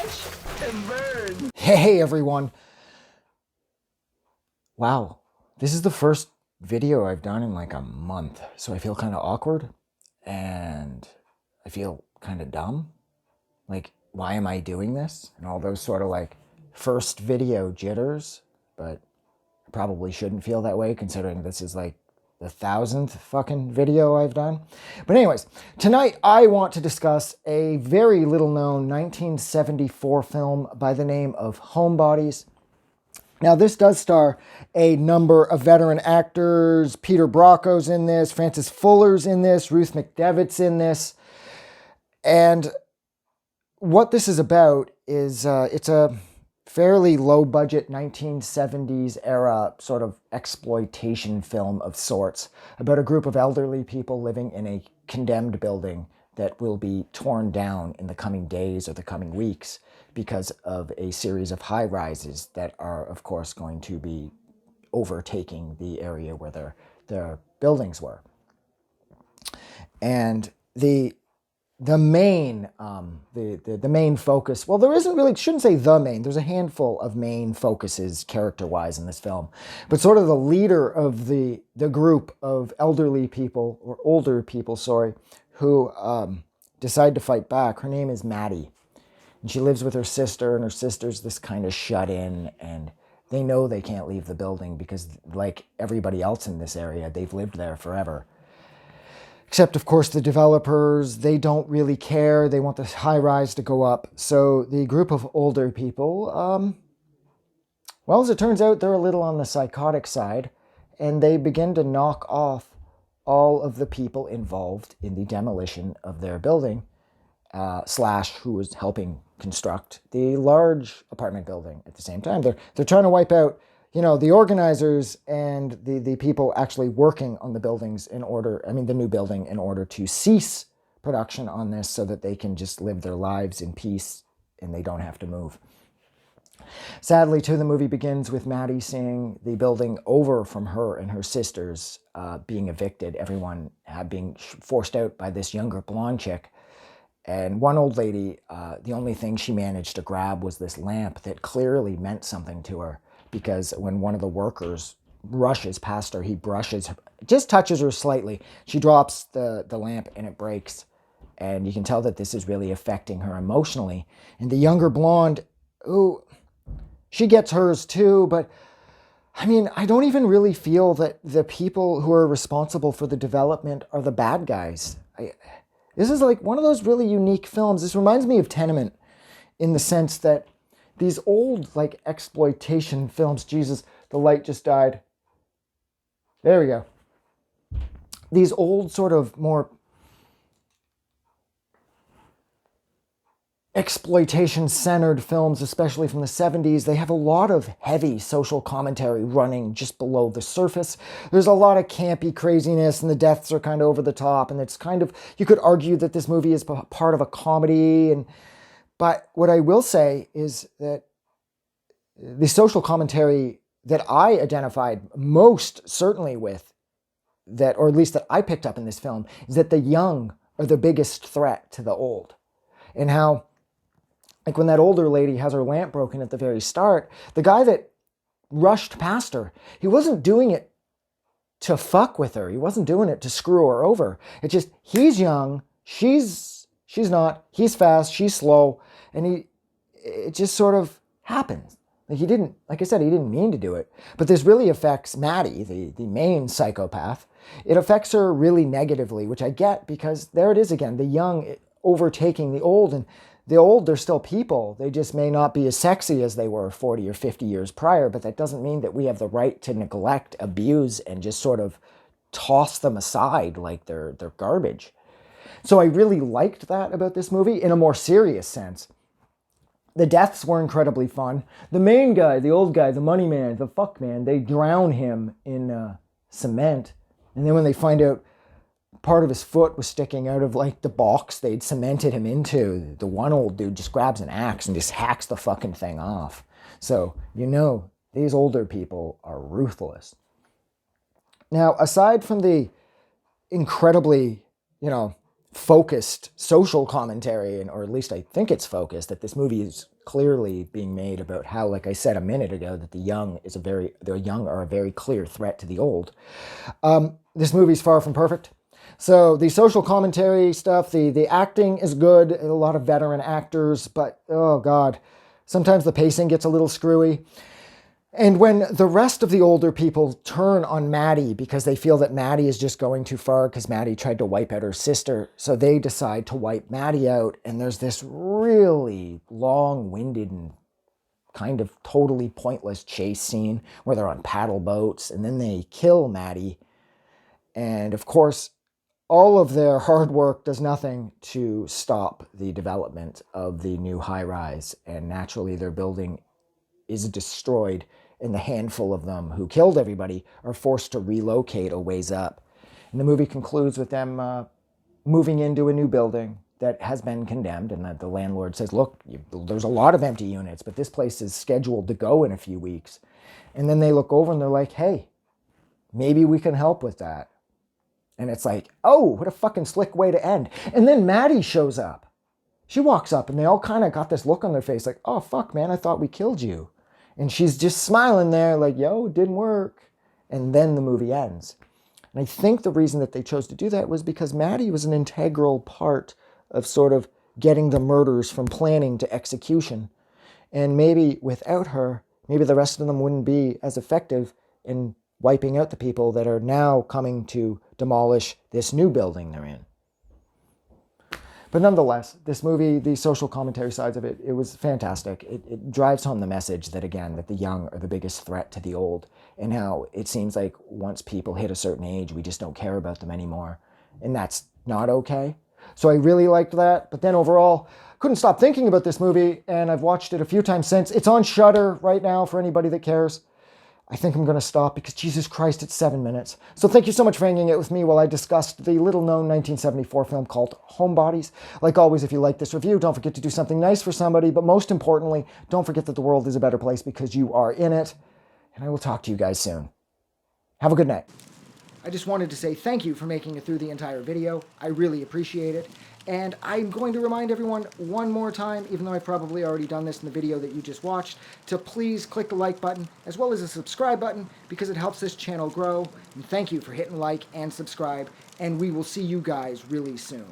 Watch and burn. Hey everyone. Wow, this is the first video I've done in like a month, so I feel kind of awkward and I feel kind of dumb. Like, why am I doing this? And all those sort of like first video jitters, but I probably shouldn't feel that way considering this is like the 1000th fucking video I've done. But anyways, tonight I want to discuss a very little known 1974 film by the name of Homebodies. Now, this does star a number of veteran actors. Peter Brocco's in this, Francis Fuller's in this, Ruth McDevitt's in this. And what this is about is it's a fairly low-budget 1970s era sort of exploitation film of sorts about a group of elderly people living in a condemned building that will be torn down in the coming days or the coming weeks because of a series of high-rises that are, of course, going to be overtaking the area where their buildings were. And the main focus, well, there isn't really, shouldn't say the main, there's a handful of main focuses character-wise in this film, but sort of the leader of the group of elderly people, or older people, sorry, who decide to fight back, her name is Maddie. And she lives with her sister, and her sister's this kind of shut-in, and they know they can't leave the building because, like everybody else in this area, they've lived there forever. Except, of course, the developers, they don't really care. They want the high-rise to go up. So the group of older people, well, as it turns out, they're a little on the psychotic side, and they begin to knock off all of the people involved in the demolition of their building, slash who was helping construct the large apartment building at the same time. They're trying to wipe out, you know, the organizers and the people actually working on the buildings the new building in order to cease production on this so that they can just live their lives in peace and they don't have to move. Sadly, too, the movie begins with Maddie seeing the building over from her and her sisters being evicted, everyone being forced out by this younger blonde chick. And one old lady, the only thing she managed to grab was this lamp that clearly meant something to her, because when one of the workers rushes past her, he just touches her slightly. She drops the lamp and it breaks. And you can tell that this is really affecting her emotionally. And the younger blonde, ooh, she gets hers too, but I mean, I don't even really feel that the people who are responsible for the development are the bad guys. This is like one of those really unique films. This reminds me of Tenement in the sense that these old like exploitation films, Jesus, the light just died. There we go. These old sort of more exploitation-centered films, especially from the 70s, they have a lot of heavy social commentary running just below the surface. There's a lot of campy craziness, and the deaths are kind of over the top, and it's kind of, you could argue that this movie is part of a comedy, but what I will say is that the social commentary that I identified most certainly with, that, or at least that I picked up in this film, is that the young are the biggest threat to the old. And how, like when that older lady has her lamp broken at the very start, the guy that rushed past her, he wasn't doing it to fuck with her. He wasn't doing it to screw her over. It's just, he's young, she's not, he's fast, she's slow, and it just sort of happens. Like he didn't mean to do it. But this really affects Maddie, the main psychopath. It affects her really negatively, which I get because there it is again, the young overtaking the old, and the old, they're still people. They just may not be as sexy as they were 40 or 50 years prior, but that doesn't mean that we have the right to neglect, abuse, and just sort of toss them aside like they're garbage. So I really liked that about this movie in a more serious sense. The deaths were incredibly fun. The main guy, the old guy, the money man, the fuck man, they drown him in cement. And then when they find out part of his foot was sticking out of like the box they'd cemented him into, the one old dude just grabs an axe and just hacks the fucking thing off. So, you know, these older people are ruthless. Now, aside from the incredibly, focused social commentary, or at least I think it's focused, that this movie is clearly being made about how, like I said a minute ago, that the young are a very clear threat to the old. This movie's far from perfect. So the social commentary stuff, the acting is good, a lot of veteran actors, but oh God, sometimes the pacing gets a little screwy. And when the rest of the older people turn on Maddie because they feel that Maddie is just going too far because Maddie tried to wipe out her sister, so they decide to wipe Maddie out, and there's this really long-winded and kind of totally pointless chase scene where they're on paddle boats, and then they kill Maddie. And of course, all of their hard work does nothing to stop the development of the new high-rise, and naturally their building is destroyed, and the handful of them who killed everybody are forced to relocate a ways up. And the movie concludes with them moving into a new building that has been condemned, and that the landlord says, look, there's a lot of empty units, but this place is scheduled to go in a few weeks. And then they look over and they're like, hey, maybe we can help with that. And it's like, oh, what a fucking slick way to end. And then Maddie shows up. She walks up and they all kind of got this look on their face like, oh, fuck, man, I thought we killed you. And she's just smiling there like, yo, it didn't work. And then the movie ends. And I think the reason that they chose to do that was because Maddie was an integral part of sort of getting the murders from planning to execution. And maybe without her, maybe the rest of them wouldn't be as effective in wiping out the people that are now coming to demolish this new building they're in. But nonetheless, this movie, the social commentary sides of it, it was fantastic. It drives home the message that, again, that the young are the biggest threat to the old, and how it seems like once people hit a certain age, we just don't care about them anymore. And that's not okay. So I really liked that. But then overall, couldn't stop thinking about this movie, and I've watched it a few times since. It's on Shudder right now for anybody that cares. I think I'm going to stop because, Jesus Christ, it's 7 minutes. So thank you so much for hanging out with me while I discussed the little-known 1974 film called Homebodies. Like always, if you like this review, don't forget to do something nice for somebody. But most importantly, don't forget that the world is a better place because you are in it. And I will talk to you guys soon. Have a good night. I just wanted to say thank you for making it through the entire video. I really appreciate it. And I'm going to remind everyone one more time, even though I've probably already done this in the video that you just watched, to please click the like button as well as the subscribe button because it helps this channel grow. And thank you for hitting like and subscribe, and we will see you guys really soon.